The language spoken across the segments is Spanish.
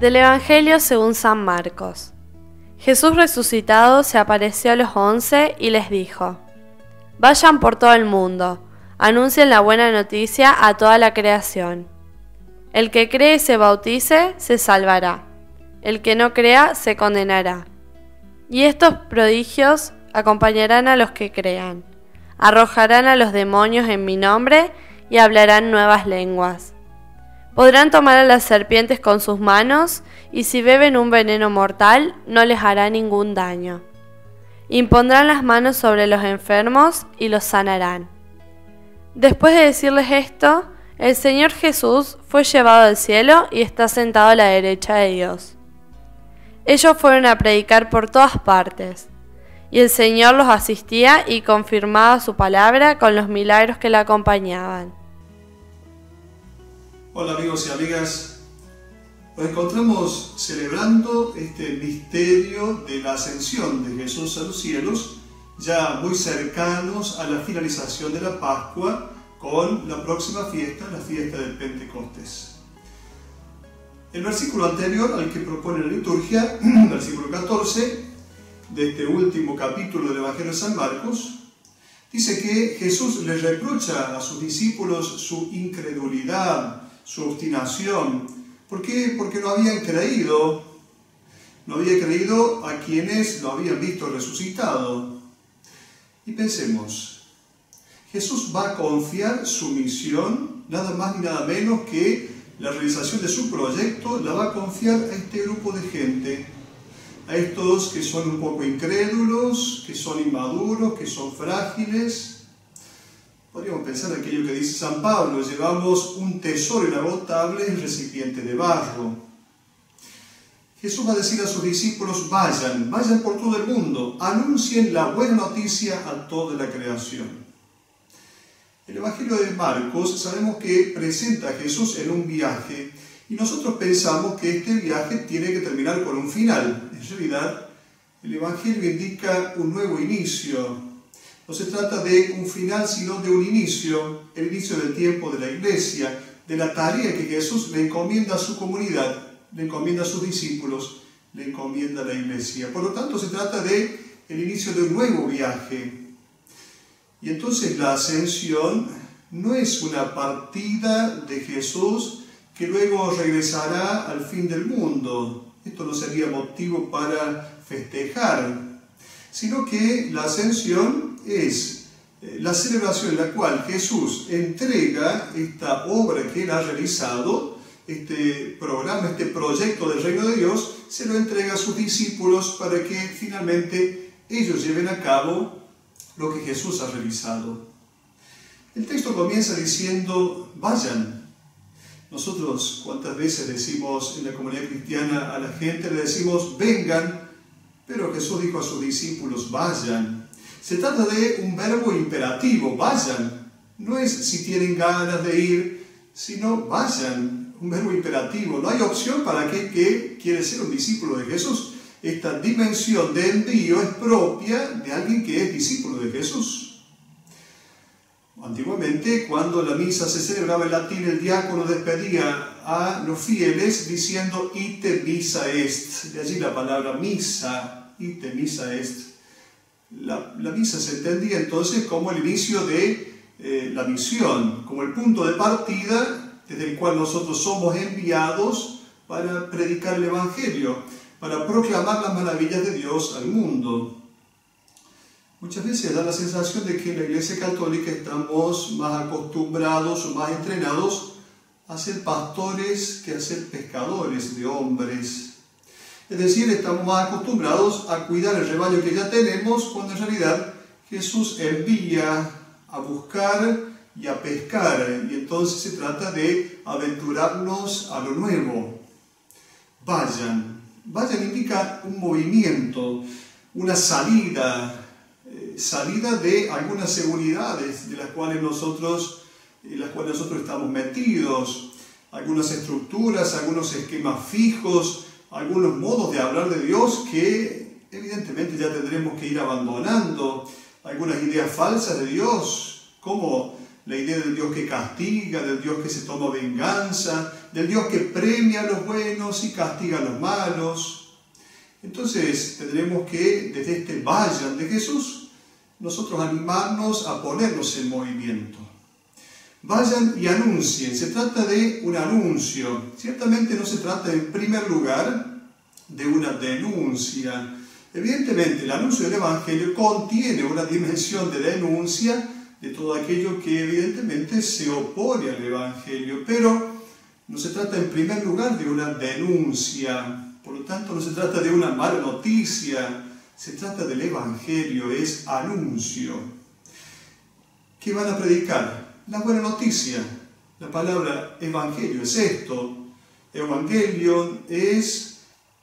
Del Evangelio según San Marcos. Jesús resucitado se apareció a los 11 y les dijo: Vayan por todo el mundo, anuncien la buena noticia a toda la creación. El que cree y se bautice, se salvará. El que no crea, se condenará. Y estos prodigios acompañarán a los que crean. Arrojarán a los demonios en mi nombre y hablarán nuevas lenguas. Podrán tomar a las serpientes con sus manos, y si beben un veneno mortal, no les hará ningún daño. Impondrán las manos sobre los enfermos y los sanarán. Después de decirles esto, el Señor Jesús fue llevado al cielo y está sentado a la derecha de Dios. Ellos fueron a predicar por todas partes, y el Señor los asistía y confirmaba su palabra con los milagros que la acompañaban. Hola amigos y amigas, nos encontramos celebrando este misterio de la ascensión de Jesús a los cielos, ya muy cercanos a la finalización de la Pascua con la próxima fiesta, la fiesta del Pentecostés. El versículo anterior al que propone la liturgia, versículo 14 de este último capítulo del Evangelio de San Marcos, dice que Jesús les reprocha a sus discípulos su incredulidad, su obstinación. ¿Por qué? Porque no habían creído a quienes lo habían visto resucitado. Y pensemos, Jesús va a confiar su misión, nada más ni nada menos que la realización de su proyecto, la va a confiar a este grupo de gente, a estos que son un poco incrédulos, que son inmaduros, que son frágiles. Podríamos pensar en aquello que dice San Pablo: llevamos un tesoro inagotable en recipiente de barro. Jesús va a decir a sus discípulos: vayan por todo el mundo, anuncien la buena noticia a toda la creación. El Evangelio de Marcos sabemos que presenta a Jesús en un viaje, y nosotros pensamos que este viaje tiene que terminar con un final. En realidad, el Evangelio indica un nuevo inicio. No se trata de un final, sino de un inicio, el inicio del tiempo de la Iglesia, de la tarea que Jesús le encomienda a su comunidad, le encomienda a sus discípulos, le encomienda a la Iglesia. Por lo tanto, se trata de el inicio de un nuevo viaje. Y entonces la ascensión no es una partida de Jesús que luego regresará al fin del mundo. Esto no sería motivo para festejar, sino que la ascensión es la celebración en la cual Jesús entrega esta obra que él ha realizado, este programa, este proyecto del reino de Dios, se lo entrega a sus discípulos para que finalmente ellos lleven a cabo lo que Jesús ha realizado. El texto comienza diciendo: vayan. Nosotros, ¿cuántas veces decimos en la comunidad cristiana a la gente, le decimos vengan? Pero Jesús dijo a sus discípulos: vayan. Se trata de un verbo imperativo: vayan. No es si tienen ganas de ir, sino vayan. Un verbo imperativo. No hay opción para aquel que quiere ser un discípulo de Jesús. Esta dimensión de envío es propia de alguien que es discípulo de Jesús. Antiguamente, cuando la misa se celebraba en latín, el diácono despedía a los fieles diciendo: ite missa est. De allí la palabra misa, ite missa est. La misa se entendía entonces como el inicio de la misión, como el punto de partida desde el cual nosotros somos enviados para predicar el Evangelio, para proclamar las maravillas de Dios al mundo. Muchas veces da la sensación de que en la Iglesia Católica estamos más acostumbrados o más entrenados a ser pastores que a ser pescadores de hombres. Es decir, estamos más acostumbrados a cuidar el rebaño que ya tenemos, cuando en realidad Jesús envía a buscar y a pescar, y entonces se trata de aventurarnos a lo nuevo. Vayan. Vayan indica un movimiento, una salida de algunas seguridades en las cuales nosotros estamos metidos, algunas estructuras, algunos esquemas fijos, algunos modos de hablar de Dios que evidentemente ya tendremos que ir abandonando, algunas ideas falsas de Dios, como la idea del Dios que castiga, del Dios que se toma venganza, del Dios que premia a los buenos y castiga a los malos. Entonces tendremos que, desde este vayan de Jesús, nosotros animarnos a ponernos en movimiento. Vayan y anuncien. Se trata de un anuncio. Ciertamente no se trata en primer lugar de una denuncia. Evidentemente el anuncio del Evangelio contiene una dimensión de denuncia de todo aquello que evidentemente se opone al Evangelio, pero no se trata en primer lugar de una denuncia, por lo tanto no se trata de una mala noticia, se trata del Evangelio, es anuncio. ¿Qué van a predicar? La buena noticia. La palabra Evangelio es esto. Evangelion es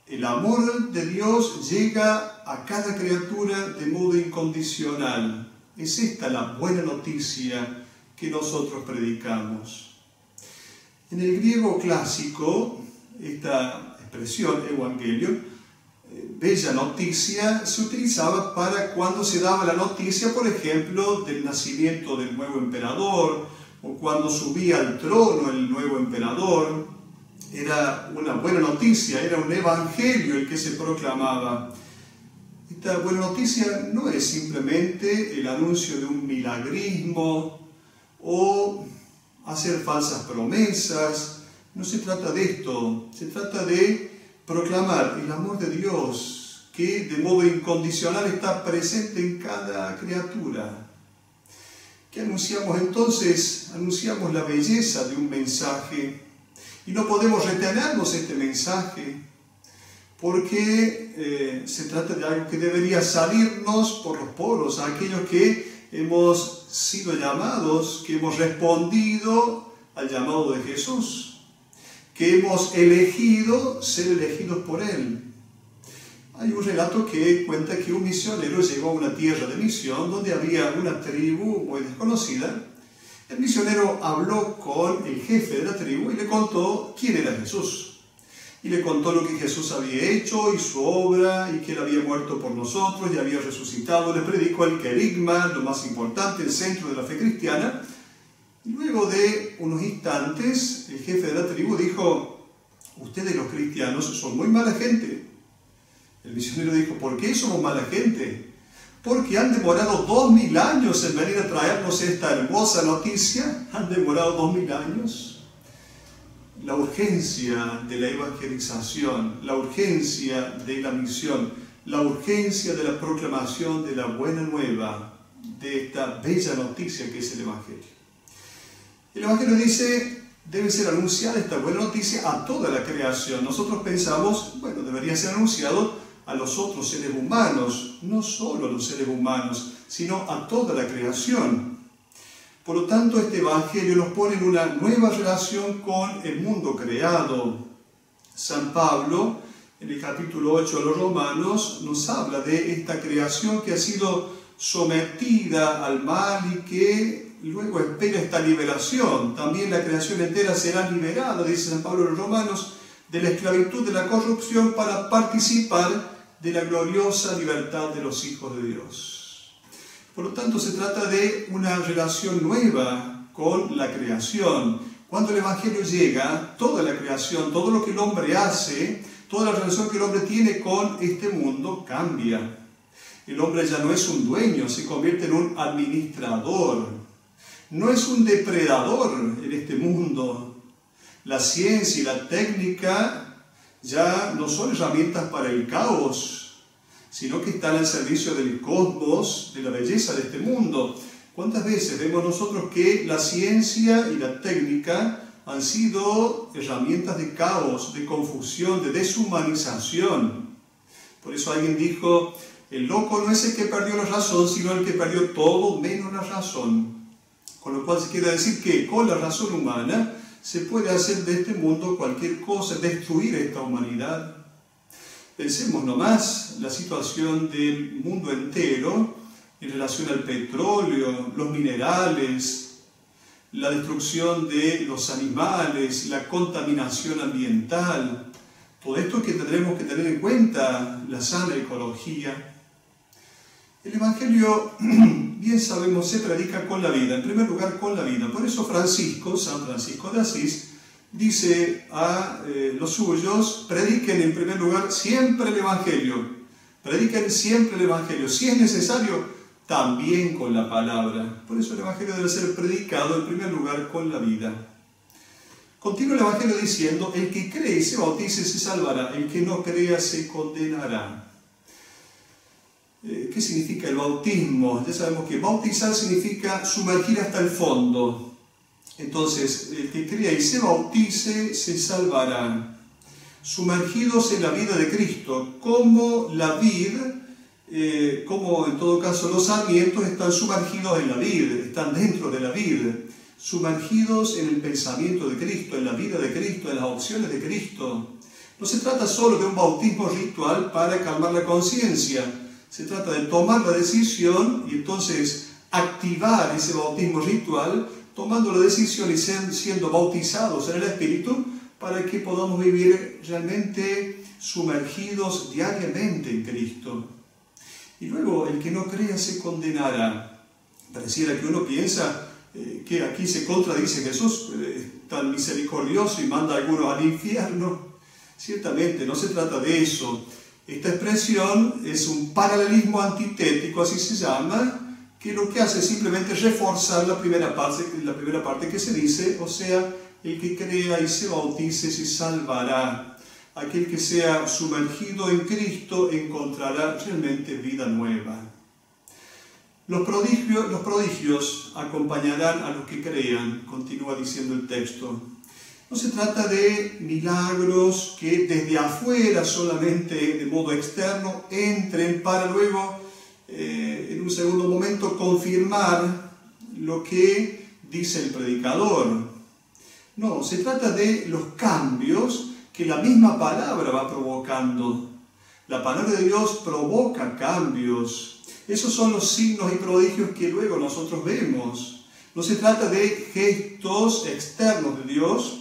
el amor de Dios llega a cada criatura de modo incondicional. Es esta la buena noticia que nosotros predicamos. En el griego clásico, esta expresión, Evangelion, bella noticia, se utilizaba para cuando se daba la noticia, por ejemplo, del nacimiento del nuevo emperador, o cuando subía al trono el nuevo emperador. Era una buena noticia, era un evangelio el que se proclamaba. Esta buena noticia no es simplemente el anuncio de un milagrismo o hacer falsas promesas. No se trata de esto, se trata de proclamar el amor de Dios que de modo incondicional está presente en cada criatura. ¿Qué anunciamos entonces? Anunciamos la belleza de un mensaje y no podemos retenernos este mensaje porque se trata de algo que debería salirnos por los poros a aquellos que hemos sido llamados, que hemos respondido al llamado de Jesús, que hemos elegido ser elegidos por Él. Hay un relato que cuenta que un misionero llegó a una tierra de misión donde había una tribu muy desconocida. El misionero habló con el jefe de la tribu y le contó quién era Jesús. Y le contó lo que Jesús había hecho y su obra, y que Él había muerto por nosotros y había resucitado. Le predicó el querigma, lo más importante, el centro de la fe cristiana. Y luego de unos instantes, el jefe de la tribu dijo: ustedes los cristianos son muy mala gente. El misionero dijo: ¿por qué somos mala gente? Porque han demorado 2000 años en venir a traernos esta hermosa noticia. Han demorado 2000 años. La urgencia de la evangelización, la urgencia de la misión, la urgencia de la proclamación de la buena nueva, de esta bella noticia que es el Evangelio. El Evangelio dice, debe ser anunciada esta buena noticia a toda la creación. Nosotros pensamos, bueno, debería ser anunciado a los otros seres humanos, no solo a los seres humanos, sino a toda la creación. Por lo tanto, este Evangelio nos pone en una nueva relación con el mundo creado. San Pablo, en el capítulo 8 de los Romanos, nos habla de esta creación que ha sido sometida al mal y que luego espera esta liberación. También la creación entera será liberada, dice San Pablo en los Romanos, de la esclavitud de la corrupción para participar de la gloriosa libertad de los hijos de Dios. Por lo tanto, se trata de una relación nueva con la creación. Cuando el Evangelio llega, toda la creación, todo lo que el hombre hace, toda la relación que el hombre tiene con este mundo cambia. El hombre ya no es un dueño, se convierte en un administrador. No es un depredador en este mundo. La ciencia y la técnica ya no son herramientas para el caos, sino que están al servicio del cosmos, de la belleza de este mundo. ¿Cuántas veces vemos nosotros que la ciencia y la técnica han sido herramientas de caos, de confusión, de deshumanización? Por eso alguien dijo, el loco no es el que perdió la razón, sino el que perdió todo menos la razón. Con lo cual se quiere decir que con la razón humana se puede hacer de este mundo cualquier cosa, destruir esta humanidad. Pensemos nomás la situación del mundo entero en relación al petróleo, los minerales, la destrucción de los animales, la contaminación ambiental. Todo esto que tendremos que tener en cuenta, la sana ecología. El Evangelio bien sabemos, se predica con la vida, en primer lugar con la vida. Por eso San Francisco de Asís, dice a los suyos: prediquen en primer lugar siempre el Evangelio, prediquen siempre el Evangelio, si es necesario, también con la palabra. Por eso el Evangelio debe ser predicado en primer lugar con la vida. Continúa el Evangelio diciendo: el que cree y se bautice se salvará, el que no crea se condenará. ¿Qué significa el bautismo? Ya sabemos que bautizar significa sumergir hasta el fondo. Entonces, el que crea y se bautice se salvará. Sumergidos en la vida de Cristo, como la vid, como en todo caso los sarmientos están sumergidos en la vid, están dentro de la vid, sumergidos en el pensamiento de Cristo, en la vida de Cristo, en las opciones de Cristo. No se trata solo de un bautismo ritual para calmar la conciencia, se trata de tomar la decisión y entonces activar ese bautismo ritual, tomando la decisión y siendo bautizados en el Espíritu, para que podamos vivir realmente sumergidos diariamente en Cristo. Y luego, el que no crea se condenará. Pareciera que uno piensa que aquí se contradice Jesús, tan misericordioso y manda a algunos al infierno. Ciertamente, no se trata de eso. Esta expresión es un paralelismo antitético, así se llama, que lo que hace es simplemente reforzar la primera parte que se dice, o sea, el que crea y se bautice se salvará. Aquel que sea sumergido en Cristo encontrará realmente vida nueva. Los prodigios acompañarán a los que crean, continúa diciendo el texto. No se trata de milagros que desde afuera solamente de modo externo entren para luego en un segundo momento confirmar lo que dice el predicador. No, se trata de los cambios que la misma palabra va provocando. La palabra de Dios provoca cambios. Esos son los signos y prodigios que luego nosotros vemos. No se trata de gestos externos de Dios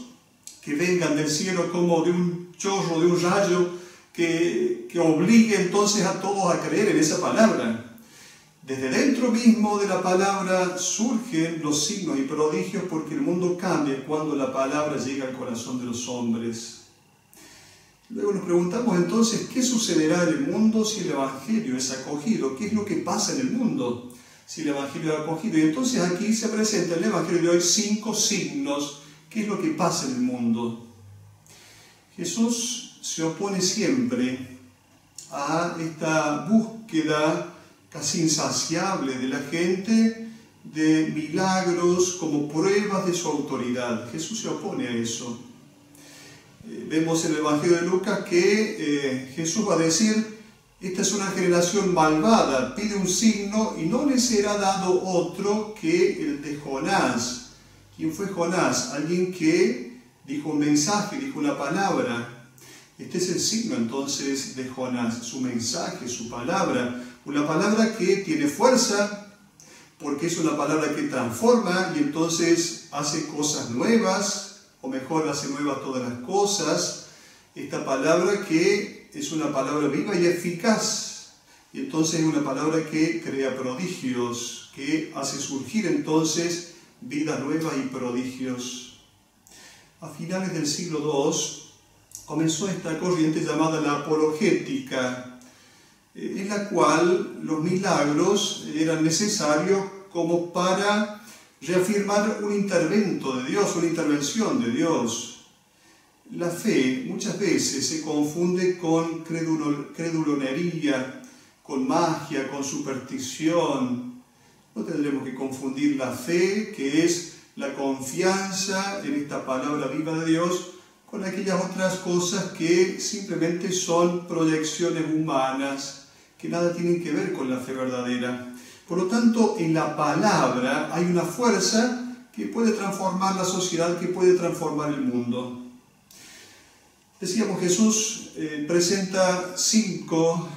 que vengan del cielo como de un chorro, de un rayo, que obligue entonces a todos a creer en esa palabra. Desde dentro mismo de la palabra surgen los signos y prodigios, porque el mundo cambia cuando la palabra llega al corazón de los hombres. Luego nos preguntamos entonces, ¿qué sucederá en el mundo si el Evangelio es acogido? ¿Qué es lo que pasa en el mundo si el Evangelio es acogido? Y entonces aquí se presenta en el Evangelio de hoy 5 signos. ¿Qué es lo que pasa en el mundo? Jesús se opone siempre a esta búsqueda casi insaciable de la gente de milagros como pruebas de su autoridad. Jesús se opone a eso. Vemos en el Evangelio de Lucas que Jesús va a decir: esta es una generación malvada, pide un signo y no le será dado otro que el de Jonás. ¿Quién fue Jonás? Alguien que dijo un mensaje, dijo una palabra. Este es el signo entonces de Jonás, su mensaje, su palabra. Una palabra que tiene fuerza, porque es una palabra que transforma y entonces hace cosas nuevas, o mejor, hace nuevas todas las cosas. Esta palabra que es una palabra viva y eficaz, y entonces es una palabra que crea prodigios, que hace surgir entonces vida nueva y prodigios. A finales del siglo II comenzó esta corriente llamada la apologética, en la cual los milagros eran necesarios como para reafirmar un intervento de Dios, una intervención de Dios. La fe muchas veces se confunde con credulonería, con magia, con superstición. No tendremos que confundir la fe, que es la confianza en esta palabra viva de Dios, con aquellas otras cosas que simplemente son proyecciones humanas, que nada tienen que ver con la fe verdadera. Por lo tanto, en la palabra hay una fuerza que puede transformar la sociedad, que puede transformar el mundo. Decíamos, Jesús presenta 5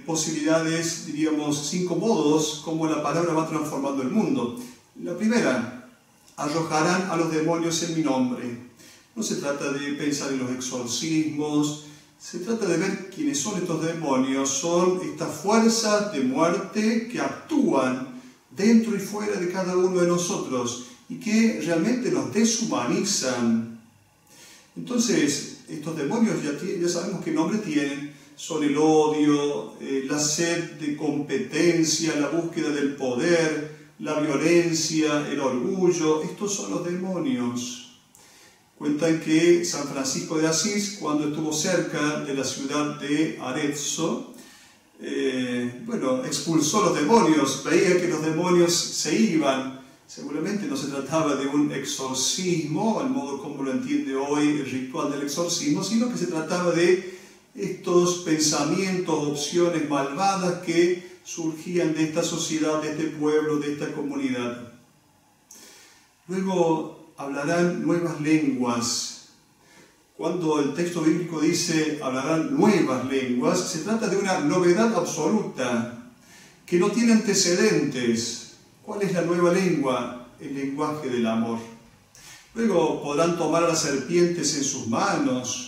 posibilidades, diríamos 5 modos como la palabra va transformando el mundo. La primera: arrojarán a los demonios en mi nombre. No se trata de pensar en los exorcismos, se trata de ver quiénes son estos demonios. Son estas fuerzas de muerte que actúan dentro y fuera de cada uno de nosotros y que realmente nos deshumanizan. Entonces, estos demonios ya sabemos qué nombre tienen. Son el odio, la sed de competencia, la búsqueda del poder, la violencia, el orgullo. Estos son los demonios. Cuentan que San Francisco de Asís, cuando estuvo cerca de la ciudad de Arezzo, expulsó los demonios, veía que los demonios se iban. Seguramente no se trataba de un exorcismo, al modo como lo entiende hoy el ritual del exorcismo, sino que se trataba de estos pensamientos, opciones malvadas que surgían de esta sociedad, de este pueblo, de esta comunidad. Luego hablarán nuevas lenguas. Cuando el texto bíblico dice hablarán nuevas lenguas, se trata de una novedad absoluta que no tiene antecedentes. ¿Cuál es la nueva lengua? El lenguaje del amor. Luego podrán tomar a las serpientes en sus manos.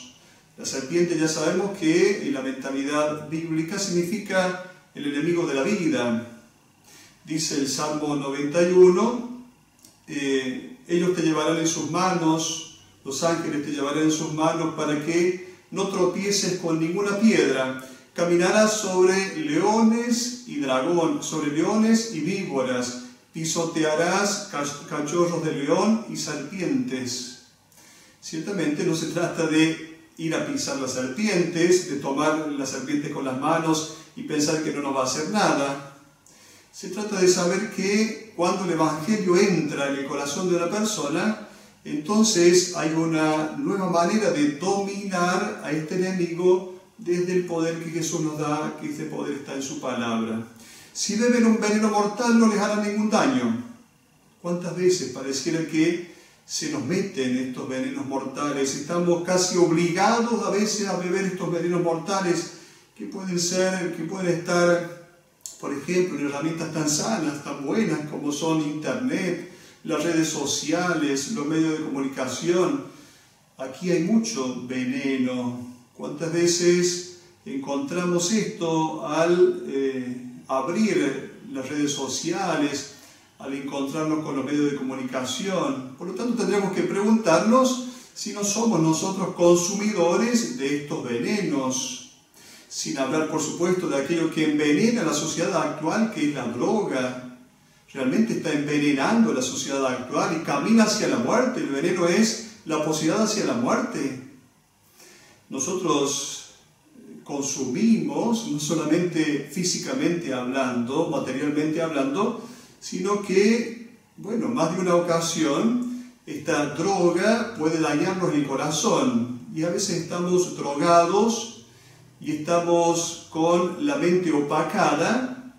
La serpiente ya sabemos que en la mentalidad bíblica significa el enemigo de la vida. Dice el Salmo 91, ellos te llevarán en sus manos, los ángeles te llevarán en sus manos para que no tropieces con ninguna piedra. Caminarás sobre leones y dragón, sobre leones y víboras. Pisotearás cachorros de león y serpientes. Ciertamente no se trata de ir a pisar las serpientes, de tomar las serpientes con las manos y pensar que no nos va a hacer nada. Se trata de saber que cuando el Evangelio entra en el corazón de una persona, entonces hay una nueva manera de dominar a este enemigo desde el poder que Jesús nos da, que este poder está en su palabra. Si beben un veneno mortal no les hará ningún daño. ¿Cuántas veces pareciera que se nos meten estos venenos mortales? Estamos casi obligados a veces a beber estos venenos mortales que pueden estar, por ejemplo, en herramientas tan sanas, tan buenas como son Internet, las redes sociales, los medios de comunicación. Aquí hay mucho veneno. ¿Cuántas veces encontramos esto al abrir las redes sociales, al encontrarnos con los medios de comunicación? Por lo tanto, tendríamos que preguntarnos si no somos nosotros consumidores de estos venenos. Sin hablar, por supuesto, de aquello que envenena la sociedad actual, que es la droga. Realmente está envenenando la sociedad actual y camina hacia la muerte. El veneno es la posibilidad hacia la muerte. Nosotros consumimos, no solamente físicamente hablando, materialmente hablando, sino que, más de una ocasión, esta droga puede dañarnos el corazón. Y a veces estamos drogados y estamos con la mente opacada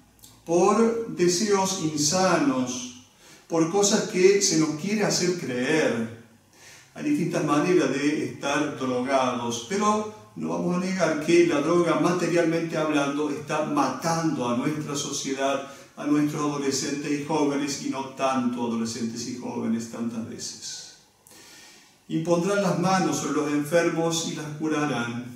por deseos insanos, por cosas que se nos quiere hacer creer. Hay distintas maneras de estar drogados, pero no vamos a negar que la droga, materialmente hablando, está matando a nuestra sociedad, a nuestros adolescentes y jóvenes, y no tanto adolescentes y jóvenes tantas veces. Impondrán las manos sobre los enfermos y las curarán.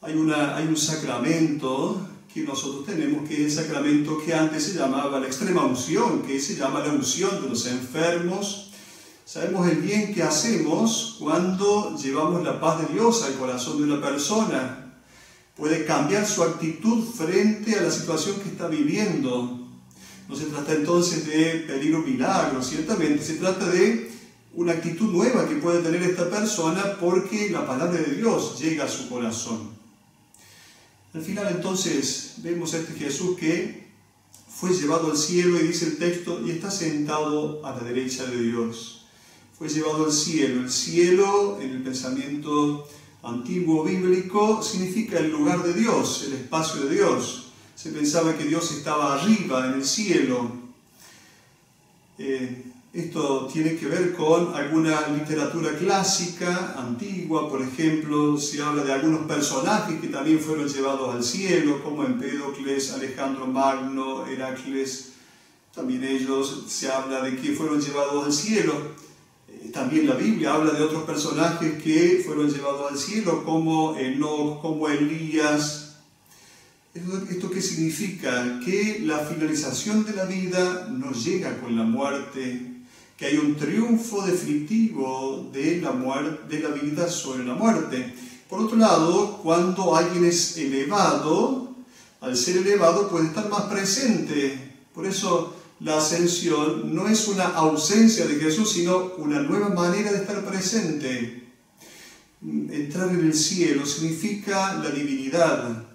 Hay un sacramento que nosotros tenemos, que es el sacramento que antes se llamaba la extrema unción, que se llama la unción de los enfermos. Sabemos el bien que hacemos cuando llevamos la paz de Dios al corazón de una persona. Puede cambiar su actitud frente a la situación que está viviendo. No se trata entonces de pedir un milagro, ciertamente. Se trata de una actitud nueva que puede tener esta persona porque la palabra de Dios llega a su corazón. Al final entonces vemos a este Jesús que fue llevado al cielo, y dice el texto, y está sentado a la derecha de Dios. Fue llevado al cielo. El cielo, en el pensamiento antiguo bíblico, significa el lugar de Dios, el espacio de Dios. Se pensaba que Dios estaba arriba, en el cielo. Esto tiene que ver con alguna literatura clásica, antigua. Por ejemplo, se habla de algunos personajes que también fueron llevados al cielo, como Empédocles, Alejandro Magno, Heracles. También ellos, se habla de que fueron llevados al cielo. También la Biblia habla de otros personajes que fueron llevados al cielo, como Enoc, como Elías. ¿Esto qué significa? Que la finalización de la vida no llega con la muerte, que hay un triunfo definitivo de la vida sobre la muerte. Por otro lado, cuando alguien es elevado, al ser elevado puede estar más presente. Por eso la ascensión no es una ausencia de Jesús, sino una nueva manera de estar presente. Entrar en el cielo significa la divinidad.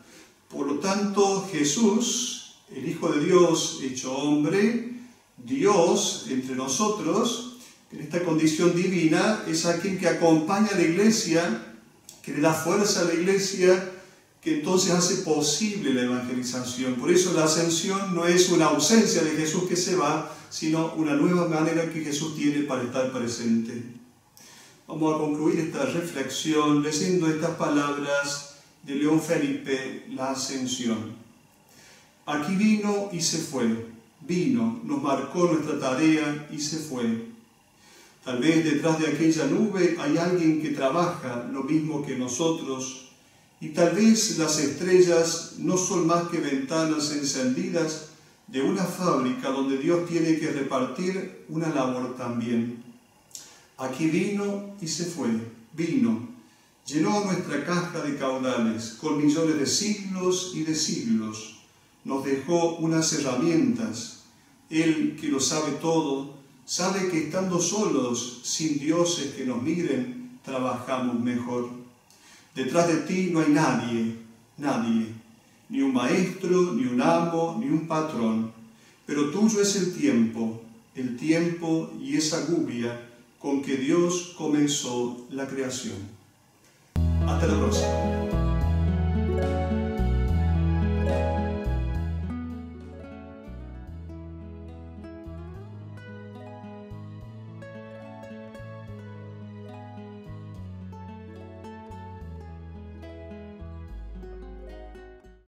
Por lo tanto, Jesús, el Hijo de Dios hecho hombre, Dios entre nosotros, en esta condición divina, es aquel que acompaña a la iglesia, que le da fuerza a la iglesia, que entonces hace posible la evangelización. Por eso la ascensión no es una ausencia de Jesús que se va, sino una nueva manera que Jesús tiene para estar presente. Vamos a concluir esta reflexión leyendo estas palabras de León Felipe, la ascensión. Aquí vino y se fue. Vino, nos marcó nuestra tarea y se fue. Tal vez detrás de aquella nube hay alguien que trabaja lo mismo que nosotros, y tal vez las estrellas no son más que ventanas encendidas de una fábrica donde Dios tiene que repartir una labor también. Aquí vino y se fue. Vino, llenó nuestra caja de caudales con millones de siglos y de siglos. Nos dejó unas herramientas. Él, que lo sabe todo, sabe que estando solos, sin dioses que nos miren, trabajamos mejor. Detrás de ti no hay nadie, nadie, ni un maestro, ni un amo, ni un patrón, pero tuyo es el tiempo y esa gubia con que Dios comenzó la creación. Hasta la próxima.